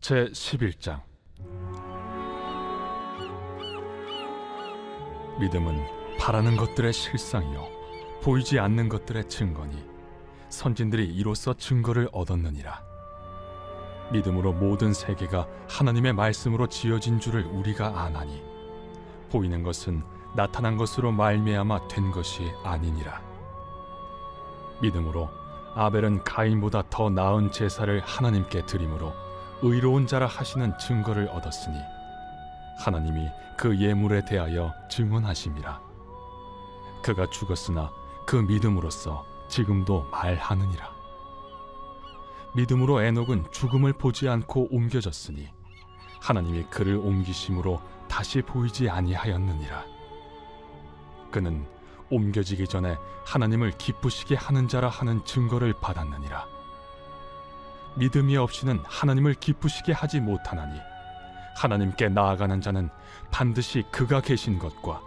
제11장. 믿음은 바라는 것들의 실상이요 보이지 않는 것들의 증거니 선진들이 이로써 증거를 얻었느니라. 믿음으로 모든 세계가 하나님의 말씀으로 지어진 줄을 우리가 아나니 보이는 것은 나타난 것으로 말미암아 된 것이 아니니라. 믿음으로 아벨은 가인보다 더 나은 제사를 하나님께 드림으로 의로운 자라 하시는 증거를 얻었으니 하나님이 그 예물에 대하여 증언하심이라. 그가 죽었으나 그 믿음으로써 지금도 말하느니라. 믿음으로 에녹은 죽음을 보지 않고 옮겨졌으니 하나님이 그를 옮기심으로 다시 보이지 아니하였느니라. 그는 옮겨지기 전에 하나님을 기쁘시게 하는 자라 하는 증거를 받았느니라. 믿음이 없이는 하나님을 기쁘시게 하지 못하나니 하나님께 나아가는 자는 반드시 그가 계신 것과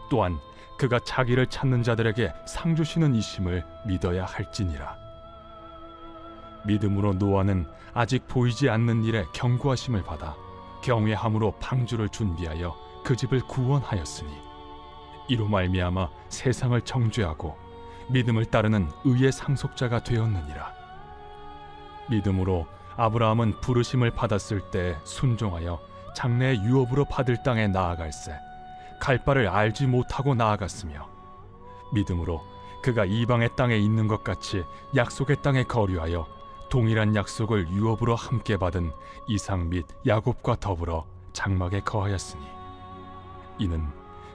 또한 그가 자기를 찾는 자들에게 상 주시는 이심을 믿어야 할지니라. 믿음으로 노아는 아직 보이지 않는 일에 경고하심을 받아 경외함으로 방주를 준비하여 그 집을 구원하였으니 이로 말미암아 세상을 정죄하고 믿음을 따르는 의의 상속자가 되었느니라. 믿음으로 아브라함은 부르심을 받았을 때 순종하여 장래의 유업으로 받을 땅에 나아갈새 갈 바를 알지 못하고 나아갔으며 믿음으로 그가 이방의 땅에 있는 것 같이 약속의 땅에 거류하여 동일한 약속을 유업으로 함께 받은 이삭 및 야곱과 더불어 장막에 거하였으니 이는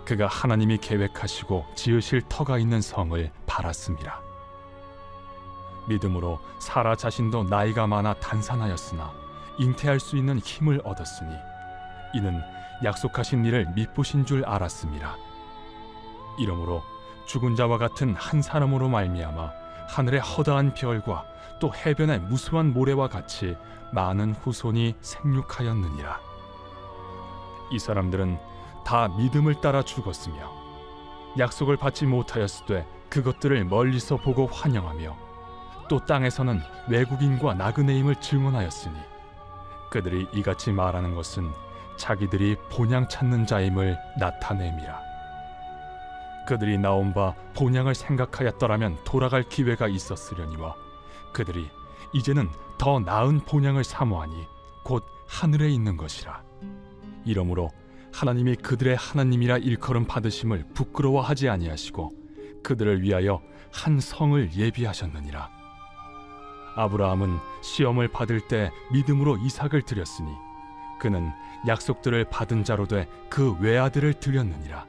그가 하나님이 계획하시고 지으실 터가 있는 성을 바랐음이라. 믿음으로 사라 자신도 나이가 많아 단산하였으나 잉태할 수 있는 힘을 얻었으니 이는 약속하신 일을 미쁘신 줄 알았음이라. 이러므로 죽은 자와 같은 한 사람으로 말미암아 하늘의 허다한 별과 또 해변의 무수한 모래와 같이 많은 후손이 생육하였느니라. 이 사람들은 다 믿음을 따라 죽었으며 약속을 받지 못하였으되 그것들을 멀리서 보고 환영하며 또 땅에서는 외국인과 나그네임을 증언하였으니 그들이 이같이 말하는 것은 자기들이 본향 찾는 자임을 나타냄이라. 그들이 나온 바 본향을 생각하였더라면 돌아갈 기회가 있었으려니와 그들이 이제는 더 나은 본향을 사모하니 곧 하늘에 있는 것이라. 이러므로 하나님이 그들의 하나님이라 일컬음 받으심을 부끄러워하지 아니하시고 그들을 위하여 한 성을 예비하셨느니라. 아브라함은 시험을 받을 때 믿음으로 이삭을 드렸으니 그는 약속들을 받은 자로 돼 그 외아들을 드렸느니라.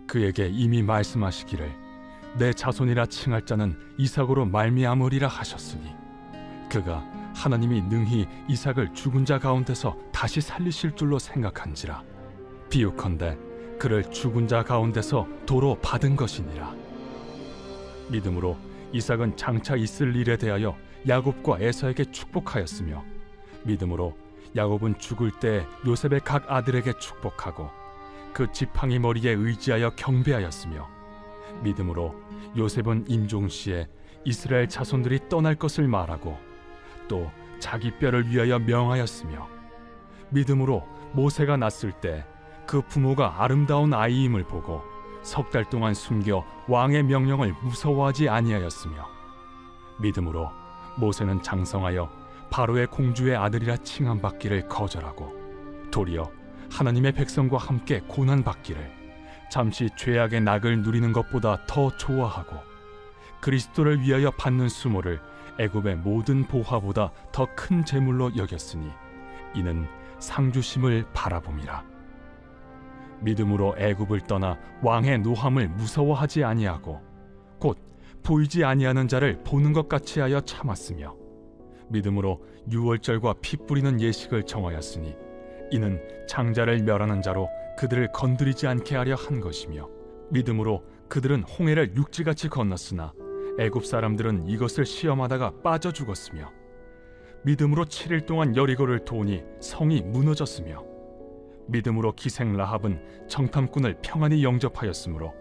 그에게 이미 말씀하시기를 내 자손이라 칭할 자는 이삭으로 말미암으리라 하셨으니 그가 하나님이 능히 이삭을 죽은 자 가운데서 다시 살리실 줄로 생각한지라. 비유컨대 그를 죽은 자 가운데서 도로 받은 것이니라. 믿음으로 이삭은 장차 있을 일에 대하여 야곱과 에서에게 축복하였으며 믿음으로 야곱은 죽을 때 요셉의 각 아들에게 축복하고 그 지팡이 머리에 의지하여 경배하였으며 믿음으로 요셉은 임종시에 이스라엘 자손들이 떠날 것을 말하고 또 자기 뼈를 위하여 명하였으며 믿음으로 모세가 낳았을 때 그 부모가 아름다운 아이임을 보고 석 달 동안 숨겨 왕의 명령을 무서워하지 아니하였으며 믿음으로 모세는 장성하여 바로의 공주의 아들이라 칭함받기를 거절하고 도리어 하나님의 백성과 함께 고난받기를 잠시 죄악의 낙을 누리는 것보다 더 좋아하고 그리스도를 위하여 받는 수모를 애굽의 모든 보화보다 더 큰 재물로 여겼으니 이는 상주심을 바라봄이라. 믿음으로 애굽을 떠나 왕의 노함을 무서워하지 아니하고 곧 보이지 아니하는 자를 보는 것 같이 하여 참았으며 믿음으로 유월절과 피 뿌리는 예식을 정하였으니 이는 장자를 멸하는 자로 그들을 건드리지 않게 하려 한 것이며 믿음으로 그들은 홍해를 육지같이 건넜으나 애굽 사람들은 이것을 시험하다가 빠져 죽었으며 믿음으로 7일 동안 여리고를 도우니 성이 무너졌으며 믿음으로 기생 라합은 정탐꾼을 평안히 영접하였으므로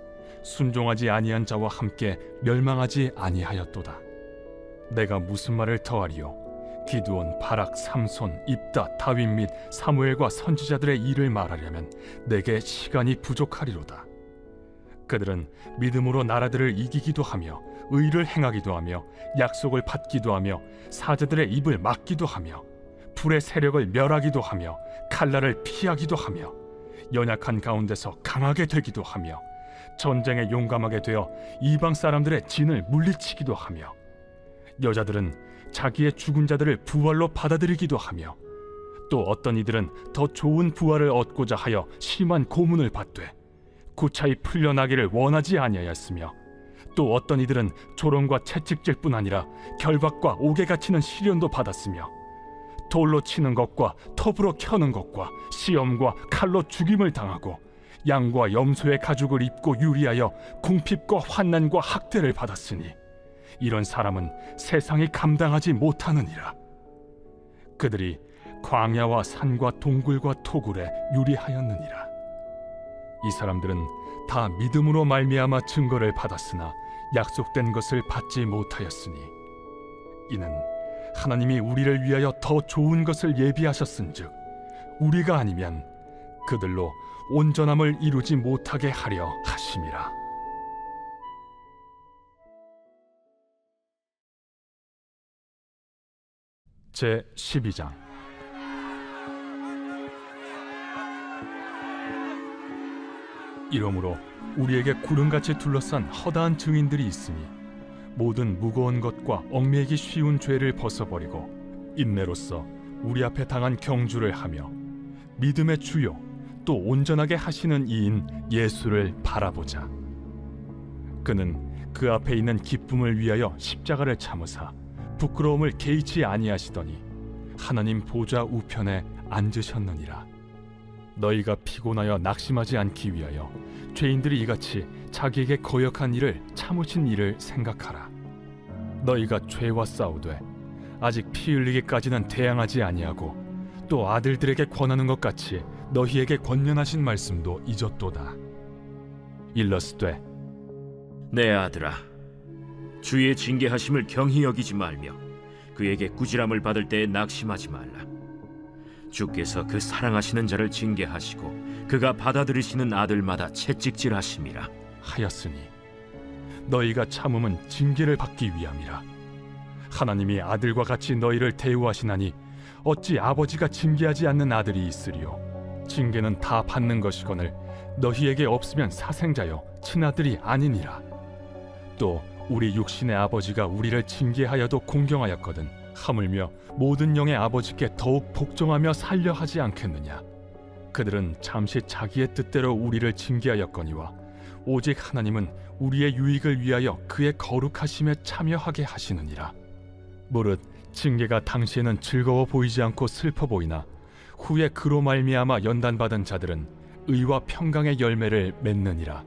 순종하지 아니한 자와 함께 멸망하지 아니하였도다. 내가 무슨 말을 더하리요? 기드온, 바락, 삼손, 입다, 다윗 및 사무엘과 선지자들의 일을 말하려면 내게 시간이 부족하리로다. 그들은 믿음으로 나라들을 이기기도 하며 의를 행하기도 하며 약속을 받기도 하며 사자들의 입을 막기도 하며 불의 세력을 멸하기도 하며 칼날을 피하기도 하며 연약한 가운데서 강하게 되기도 하며 전쟁에 용감하게 되어 이방 사람들의 진을 물리치기도 하며 여자들은 자기의 죽은 자들을 부활로 받아들이기도 하며 또 어떤 이들은 더 좋은 부활을 얻고자 하여 심한 고문을 받되 구차히 풀려나기를 원하지 아니하였으며 또 어떤 이들은 조롱과 채찍질 뿐 아니라 결박과 옥에 갇히는 시련도 받았으며 돌로 치는 것과 톱으로 켜는 것과 시험과 칼로 죽임을 당하고 양과 염소의 가죽을 입고 유리하여 궁핍과 환난과 학대를 받았으니 이런 사람은 세상이 감당하지 못하느니라. 그들이 광야와 산과 동굴과 토굴에 유리하였느니라. 이 사람들은 다 믿음으로 말미암아 증거를 받았으나 약속된 것을 받지 못하였으니 이는 하나님이 우리를 위하여 더 좋은 것을 예비하셨은즉 우리가 아니면 그들로 온전함을 이루지 못하게 하려 하심이라. 제 12장. 이러므로 우리에게 구름같이 둘러싼 허다한 증인들이 있으니 모든 무거운 것과 얽매이기 쉬운 죄를 벗어버리고 인내로써 우리 앞에 당한 경주를 하며 믿음의 주요 또 온전하게 하시는 이인 예수를 바라보자. 그는 그 앞에 있는 기쁨을 위하여 십자가를 참으사 부끄러움을 개의치 아니하시더니 하나님 보좌 우편에 앉으셨느니라. 너희가 피곤하여 낙심하지 않기 위하여 죄인들이 이같이 자기에게 거역한 일을 참으신 일을 생각하라. 너희가 죄와 싸우되 아직 피 흘리기까지는 대항하지 아니하고 또 아들들에게 권하는 것 같이 너희에게 권면하신 말씀도 잊었도다. 일러스되 내 아들아, 주의 징계하심을 경히 여기지 말며 그에게 꾸지람을 받을 때에 낙심하지 말라. 주께서 그 사랑하시는 자를 징계하시고 그가 받아들이시는 아들마다 채찍질하심이라 하였으니 너희가 참음은 징계를 받기 위함이라. 하나님이 아들과 같이 너희를 대우하시나니 어찌 아버지가 징계하지 않는 아들이 있으리요. 징계는 다 받는 것이거늘 너희에게 없으면 사생자여 친아들이 아니니라. 또 우리 육신의 아버지가 우리를 징계하여도 공경하였거든 하물며 모든 영의 아버지께 더욱 복종하며 살려 하지 않겠느냐. 그들은 잠시 자기의 뜻대로 우리를 징계하였거니와 오직 하나님은 우리의 유익을 위하여 그의 거룩하심에 참여하게 하시느니라. 무릇 징계가 당시에는 즐거워 보이지 않고 슬퍼 보이나 후에 그로 말미암아 연단받은 자들은 의와 평강의 열매를 맺느니라.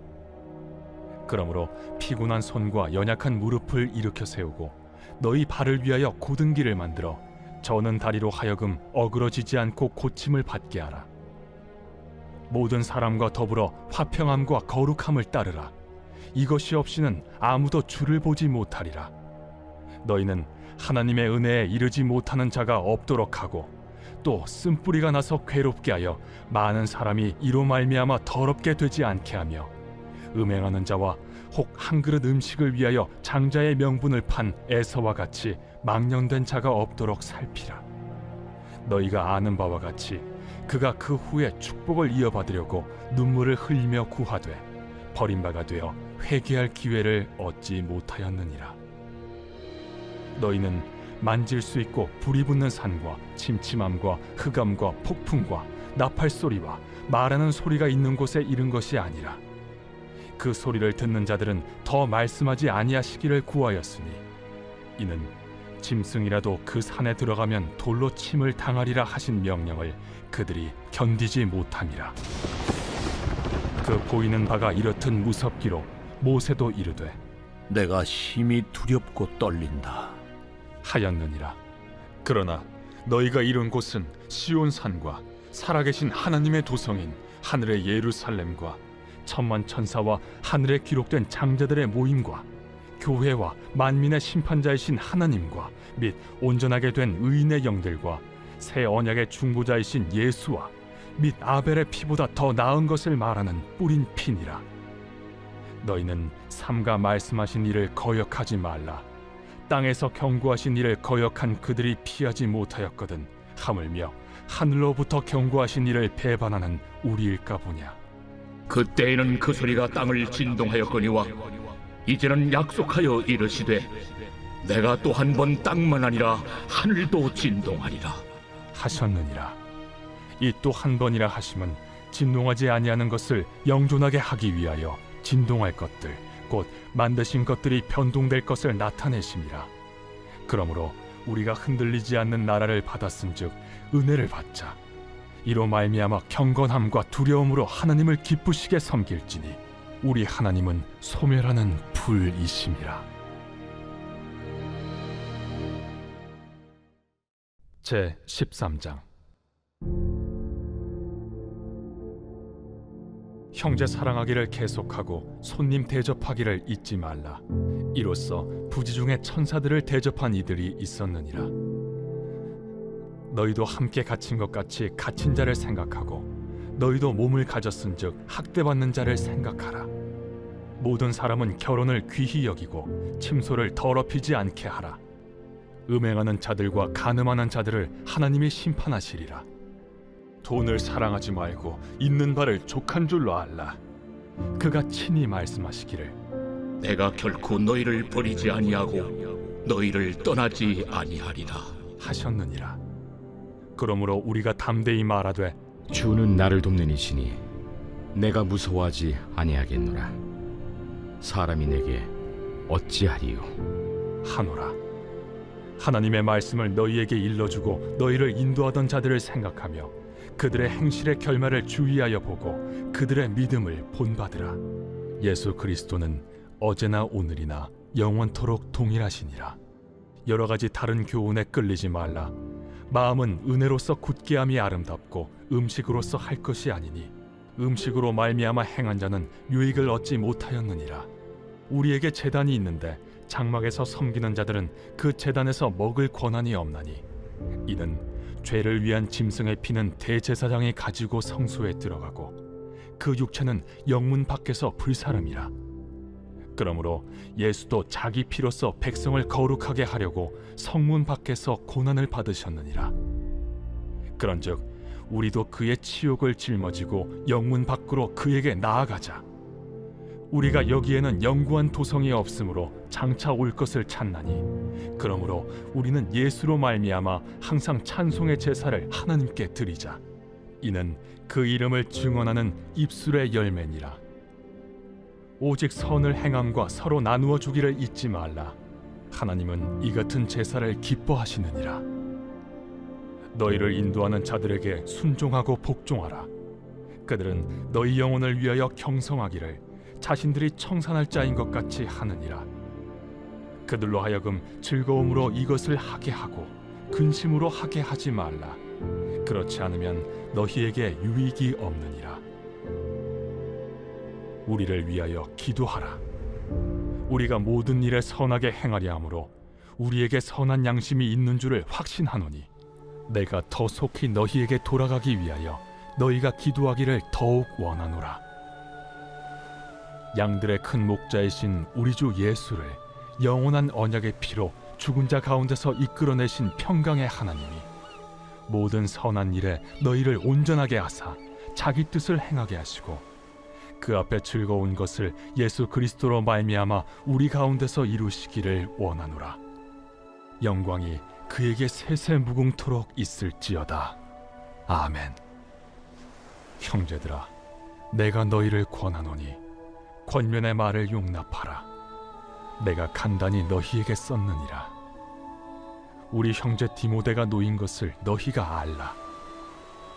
그러므로 피곤한 손과 연약한 무릎을 일으켜 세우고 너희 발을 위하여 곧은 길을 만들어 저는 다리로 하여금 어그러지지 않고 고침을 받게 하라. 모든 사람과 더불어 화평함과 거룩함을 따르라. 이것이 없이는 아무도 주를 보지 못하리라. 너희는 하나님의 은혜에 이르지 못하는 자가 없도록 하고 또 쓴뿌리가 나서 괴롭게 하여 많은 사람이 이로 말미암아 더럽게 되지 않게 하며 음행하는 자와 혹 한 그릇 음식을 위하여 장자의 명분을 판 에서와 같이 망령된 자가 없도록 살피라. 너희가 아는 바와 같이 그가 그 후에 축복을 이어받으려고 눈물을 흘리며 구하되 버림바가 되어 회개할 기회를 얻지 못하였느니라. 너희는 만질 수 있고 불이 붙는 산과 침침함과 흑암과 폭풍과 나팔 소리와 말하는 소리가 있는 곳에 이른 것이 아니라 그 소리를 듣는 자들은 더 말씀하지 아니하시기를 구하였으니 이는 짐승이라도 그 산에 들어가면 돌로 침을 당하리라 하신 명령을 그들이 견디지 못함이라. 그 보이는 바가 이렇듯 무섭기로 모세도 이르되 내가 심히 두렵고 떨린다 하였느니라. 그러나 너희가 이룬 곳은 시온 산과 살아계신 하나님의 도성인 하늘의 예루살렘과 천만 천사와 하늘에 기록된 장자들의 모임과 교회와 만민의 심판자이신 하나님과 및 온전하게 된 의인의 영들과 새 언약의 중보자이신 예수와 및 아벨의 피보다 더 나은 것을 말하는 뿌린 피니라. 너희는 삼가 말씀하신 일을 거역하지 말라. 땅에서 경고하신 일을 거역한 그들이 피하지 못하였거든 하물며 하늘로부터 경고하신 일을 배반하는 우리일까 보냐. 그때에는 그 소리가 땅을 진동하였거니와 이제는 약속하여 이르시되 내가 또 한 번 땅만 아니라 하늘도 진동하리라 하셨느니라. 이 또 한 번이라 하심은 진동하지 아니하는 것을 영존하게 하기 위하여 진동할 것들 곧 만드신 것들이 변동될 것을 나타내심이라. 그러므로 우리가 흔들리지 않는 나라를 받았은즉 은혜를 받자. 이로 말미암아 경건함과 두려움으로 하나님을 기쁘시게 섬길지니 우리 하나님은 소멸하는 불이심이라. 제 13장. 형제 사랑하기를 계속하고 손님 대접하기를 잊지 말라. 이로써 부지 중에 천사들을 대접한 이들이 있었느니라. 너희도 함께 갇힌 것 같이 갇힌 자를 생각하고 너희도 몸을 가졌은즉 학대받는 자를 생각하라. 모든 사람은 결혼을 귀히 여기고 침소를 더럽히지 않게 하라. 음행하는 자들과 간음하는 자들을 하나님이 심판하시리라. 돈을 사랑하지 말고 있는 바를 족한 줄로 알라. 그가 친히 말씀하시기를 내가 결코 너희를 버리지 아니하고 너희를 떠나지 아니하리라 하셨느니라. 그러므로 우리가 담대히 말하되 주는 나를 돕는 이시니 내가 무서워하지 아니하겠노라. 사람이 내게 어찌하리요? 하노라. 하나님의 말씀을 너희에게 일러주고 너희를 인도하던 자들을 생각하며 그들의 행실의 결말을 주의하여 보고 그들의 믿음을 본받으라. 예수 그리스도는 어제나 오늘이나 영원토록 동일하시니라. 여러 가지 다른 교훈에 끌리지 말라. 마음은 은혜로서 굳게함이 아름답고 음식으로서 할 것이 아니니 음식으로 말미암아 행한 자는 유익을 얻지 못하였느니라. 우리에게 제단이 있는데 장막에서 섬기는 자들은 그 제단에서 먹을 권한이 없나니 이는 죄를 위한 짐승의 피는 대제사장이 가지고 성소에 들어가고 그 육체는 영문 밖에서 불사름이라. 그러므로 예수도 자기 피로써 백성을 거룩하게 하려고 성문 밖에서 고난을 받으셨느니라. 그런즉 우리도 그의 치욕을 짊어지고 영문 밖으로 그에게 나아가자. 우리가 여기에는 영구한 도성이 없으므로 장차 올 것을 찾나니 그러므로 우리는 예수로 말미암아 항상 찬송의 제사를 하나님께 드리자. 이는 그 이름을 증언하는 입술의 열매니라. 오직 선을 행함과 서로 나누어 주기를 잊지 말라. 하나님은 이 같은 제사를 기뻐하시느니라. 너희를 인도하는 자들에게 순종하고 복종하라. 그들은 너희 영혼을 위하여 경성하기를 자신들이 청산할 자인 것 같이 하느니라. 그들로 하여금 즐거움으로 이것을 하게 하고 근심으로 하게 하지 말라. 그렇지 않으면 너희에게 유익이 없느니라. 우리를 위하여 기도하라. 우리가 모든 일에 선하게 행하려 함으로 우리에게 선한 양심이 있는 줄을 확신하노니 내가 더 속히 너희에게 돌아가기 위하여 너희가 기도하기를 더욱 원하노라. 양들의 큰 목자이신 우리 주 예수를 영원한 언약의 피로 죽은 자 가운데서 이끌어내신 평강의 하나님이 모든 선한 일에 너희를 온전하게 하사 자기 뜻을 행하게 하시고 그 앞에 즐거운 것을 예수 그리스도로 말미암아 우리 가운데서 이루시기를 원하노라. 영광이 그에게 세세 무궁토록 있을지어다. 아멘. 형제들아, 내가 너희를 권하노니 권면의 말을 용납하라. 내가 간단히 너희에게 썼느니라. 우리 형제 디모데가 놓인 것을 너희가 알라.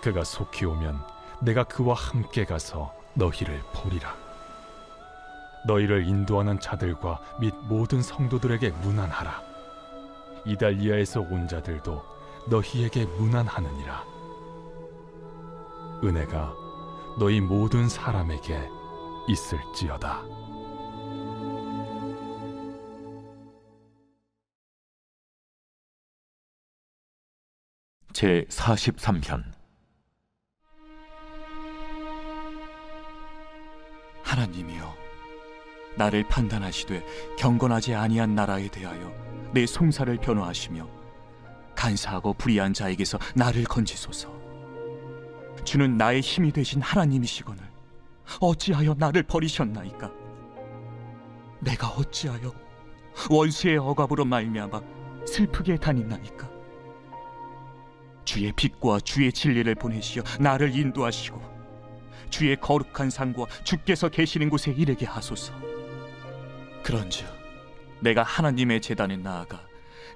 그가 속히 오면 내가 그와 함께 가서 너희를 보리라. 너희를 인도하는 자들과 및 모든 성도들에게 문안하라. 이달리아에서 온 자들도 너희에게 문안하느니라. 은혜가 너희 모든 사람에게 있을지어다. 제 43편. 하나님이여, 나를 판단하시되 경건하지 아니한 나라에 대하여 내 송사를 변호하시며 간사하고 불의한 자에게서 나를 건지소서. 주는 나의 힘이 되신 하나님이시거늘 어찌하여 나를 버리셨나이까? 내가 어찌하여 원수의 억압으로 말미암아 슬프게 다닌나이까? 주의 빛과 주의 진리를 보내시어 나를 인도하시고 주의 거룩한 상과 주께서 계시는 곳에 이르게 하소서. 그런즉 내가 하나님의 제단에 나아가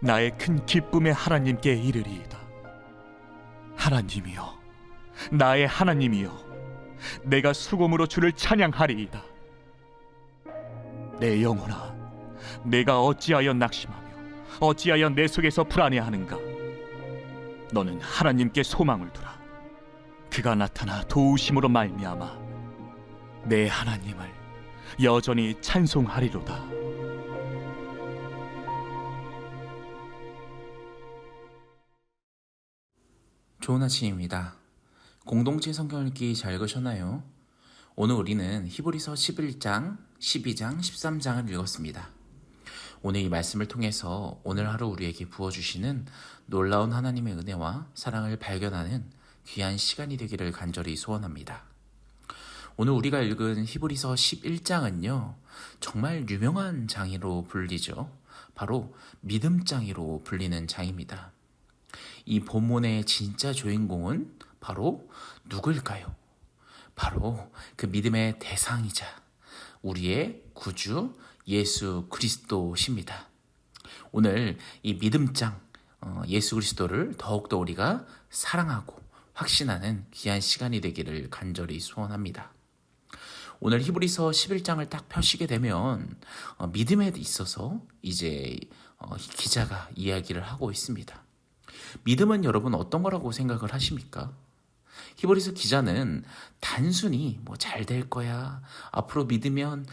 나의 큰 기쁨의 하나님께 이르리이다. 하나님이여, 나의 하나님이여, 내가 수금으로 주를 찬양하리이다. 내 영혼아, 내가 어찌하여 낙심하며 어찌하여 내 속에서 불안해하는가? 너는 하나님께 소망을 두라. 그가 나타나 도우심으로 말미암아 내 하나님을 여전히 찬송하리로다. 좋은 아침입니다. 공동체 성경 읽기 잘 읽으셨나요? 오늘 우리는 히브리서 11장, 12장, 13장을 읽었습니다. 오늘 이 말씀을 통해서 오늘 하루 우리에게 부어주시는 놀라운 하나님의 은혜와 사랑을 발견하는 귀한 시간이 되기를 간절히 소원합니다. 오늘 우리가 읽은 히브리서 11장은요, 정말 유명한 장으로 불리죠. 바로 믿음장으로 불리는 장입니다. 이 본문의 진짜 주인공은 바로 누구일까요? 바로 그 믿음의 대상이자 우리의 구주 예수 그리스도십니다. 오늘 이 믿음장 예수 그리스도를 더욱더 우리가 사랑하고 확신하는 귀한 시간이 되기를 간절히 소원합니다. 오늘 히브리서 11장을 딱 펴시게 되면 믿음에 있어서 이제 기자가 이야기를 하고 있습니다. 믿음은 여러분 어떤 거라고 생각을 하십니까? 히브리서 기자는 단순히 잘 될 거야, 앞으로 믿으면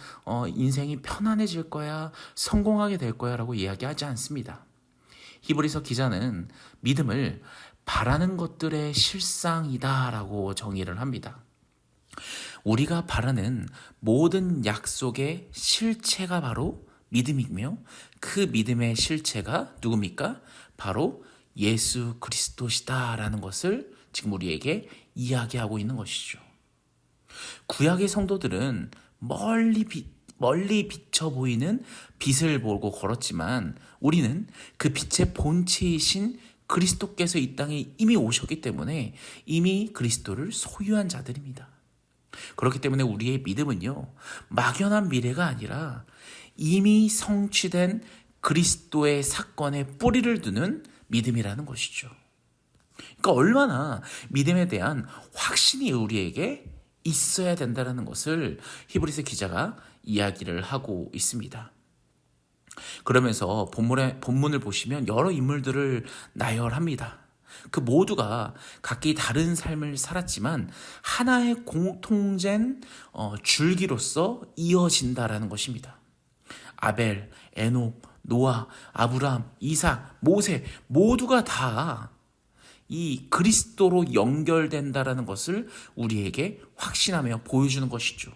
인생이 편안해질 거야, 성공하게 될 거야 라고 이야기하지 않습니다. 히브리서 기자는 믿음을 바라는 것들의 실상이다 라고 정의를 합니다. 우리가 바라는 모든 약속의 실체가 바로 믿음이며 그 믿음의 실체가 누굽니까? 바로 예수 그리스도시다라는 것을 지금 우리에게 이야기하고 있는 것이죠. 구약의 성도들은 멀리 비쳐 보이는 빛을 보고 걸었지만 우리는 그 빛의 본체이신 그리스도께서 이 땅에 이미 오셨기 때문에 이미 그리스도를 소유한 자들입니다. 그렇기 때문에 우리의 믿음은요, 막연한 미래가 아니라 이미 성취된 그리스도의 사건에 뿌리를 두는 믿음이라는 것이죠. 그러니까 얼마나 믿음에 대한 확신이 우리에게 있어야 된다는 것을 히브리서 기자가 이야기를 하고 있습니다. 그러면서 본문을 보시면 여러 인물들을 나열합니다. 그 모두가 각기 다른 삶을 살았지만 하나의 공통된 줄기로서 이어진다라는 것입니다. 아벨, 에녹, 노아, 아브라함, 이삭, 모세 모두가 다 이 그리스도로 연결된다라는 것을 우리에게 확신하며 보여주는 것이죠.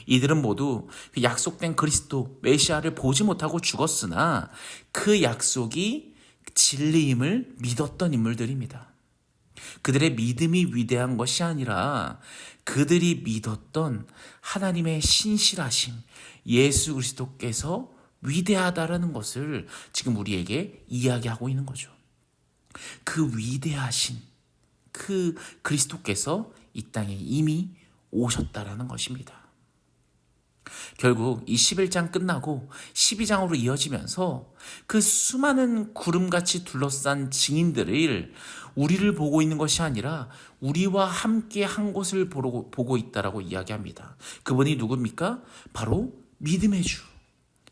이들은 모두 그 약속된 그리스도 메시아를 보지 못하고 죽었으나 그 약속이 진리임을 믿었던 인물들입니다. 그들의 믿음이 위대한 것이 아니라 그들이 믿었던 하나님의 신실하심, 예수 그리스도께서 위대하다라는 것을 지금 우리에게 이야기하고 있는 거죠. 그 위대하신 그 그리스도께서 이 땅에 이미 오셨다라는 것입니다. 결국 이 11장 끝나고 12장으로 이어지면서 그 수많은 구름같이 둘러싼 증인들을 우리를 보고 있는 것이 아니라 우리와 함께 한 곳을 보고 있다라고 이야기합니다. 그분이 누굽니까? 바로 믿음의 주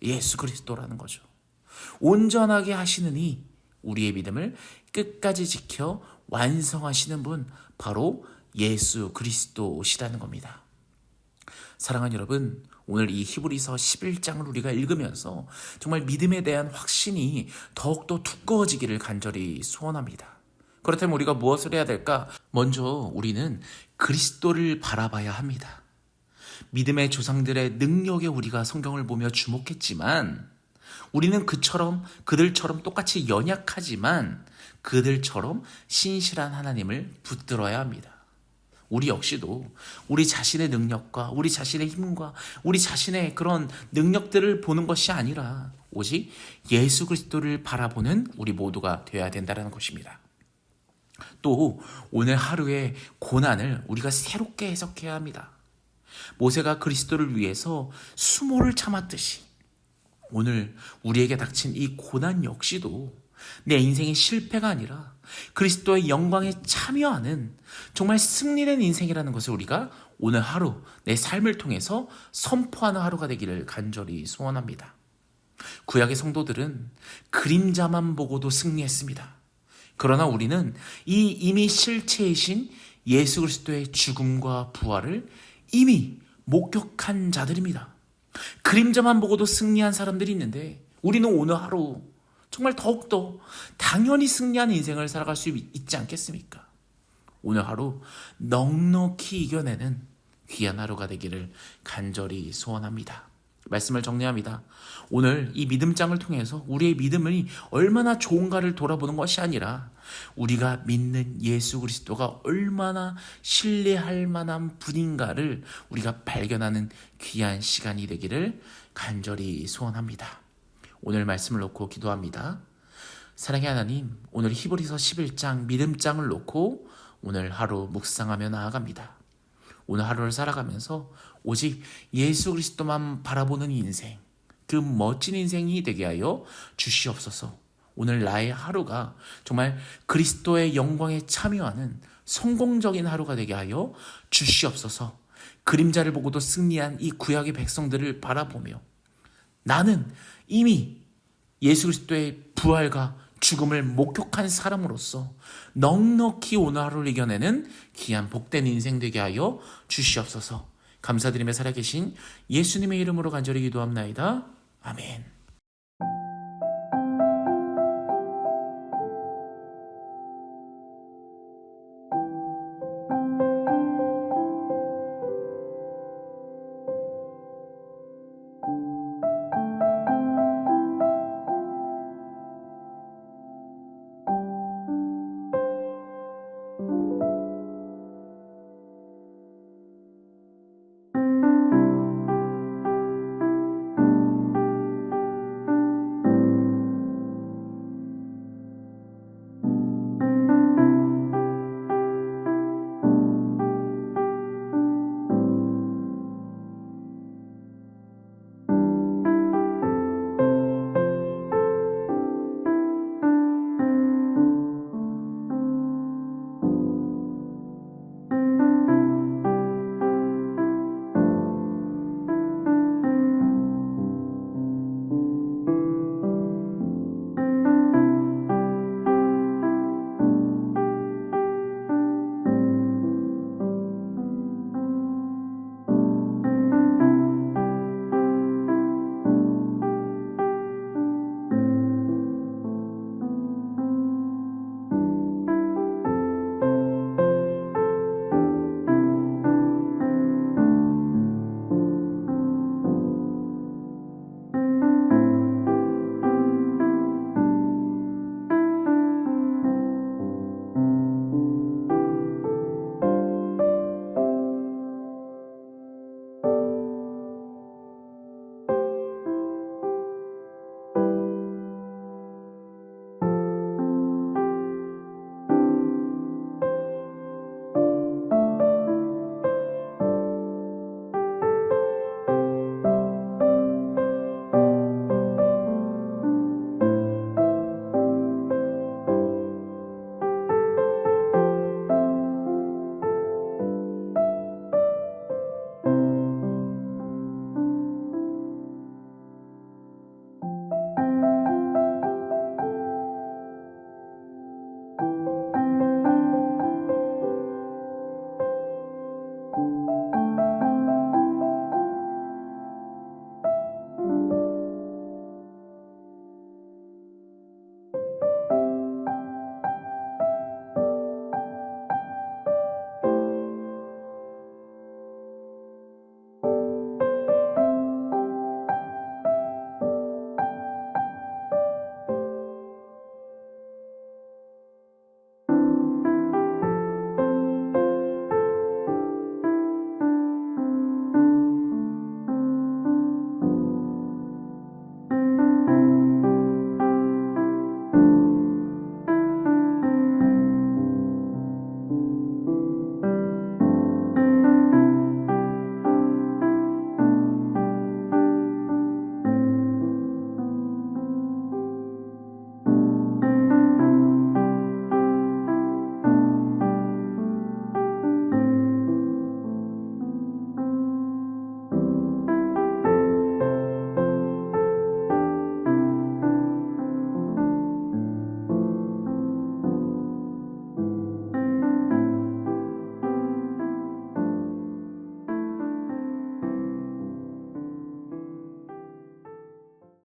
예수 그리스도라는 거죠. 온전하게 하시는 이 우리의 믿음을 끝까지 지켜 완성하시는 분 바로 예수 그리스도시라는 겁니다. 사랑하는 여러분, 오늘 이 히브리서 11장을 우리가 읽으면서 정말 믿음에 대한 확신이 더욱더 두꺼워지기를 간절히 소원합니다. 그렇다면 우리가 무엇을 해야 될까? 먼저 우리는 그리스도를 바라봐야 합니다. 믿음의 조상들의 능력에 우리가 성경을 보며 주목했지만 우리는 그들처럼 똑같이 연약하지만 그들처럼 신실한 하나님을 붙들어야 합니다. 우리 역시도 우리 자신의 능력과 우리 자신의 힘과 우리 자신의 그런 능력들을 보는 것이 아니라 오직 예수 그리스도를 바라보는 우리 모두가 되어야 된다는 것입니다. 또 오늘 하루의 고난을 우리가 새롭게 해석해야 합니다. 모세가 그리스도를 위해서 수모를 참았듯이 오늘 우리에게 닥친 이 고난 역시도 내 인생의 실패가 아니라 그리스도의 영광에 참여하는 정말 승리된 인생이라는 것을 우리가 오늘 하루 내 삶을 통해서 선포하는 하루가 되기를 간절히 소원합니다. 구약의 성도들은 그림자만 보고도 승리했습니다. 그러나 우리는 이 이미 실체이신 예수 그리스도의 죽음과 부활을 이미 목격한 자들입니다. 그림자만 보고도 승리한 사람들이 있는데 우리는 오늘 하루 정말 더욱더 당연히 승리한 인생을 살아갈 수 있지 않겠습니까? 오늘 하루 넉넉히 이겨내는 귀한 하루가 되기를 간절히 소원합니다. 말씀을 정리합니다. 오늘 이 믿음장을 통해서 우리의 믿음이 얼마나 좋은가를 돌아보는 것이 아니라 우리가 믿는 예수 그리스도가 얼마나 신뢰할 만한 분인가를 우리가 발견하는 귀한 시간이 되기를 간절히 소원합니다. 오늘 말씀을 놓고 기도합니다. 사랑의 하나님, 오늘 히브리서 11장 믿음장을 놓고 오늘 하루 묵상하며 나아갑니다. 오늘 하루를 살아가면서 오직 예수 그리스도만 바라보는 인생, 그 멋진 인생이 되게 하여 주시옵소서. 오늘 나의 하루가 정말 그리스도의 영광에 참여하는 성공적인 하루가 되게 하여 주시옵소서. 그림자를 보고도 승리한 이 구약의 백성들을 바라보며 나는 이미 예수 그리스도의 부활과 죽음을 목격한 사람으로서 넉넉히 오늘 하루를 이겨내는 귀한 복된 인생 되게 하여 주시옵소서. 감사드리며 살아계신 예수님의 이름으로 간절히 기도합나이다. 아멘.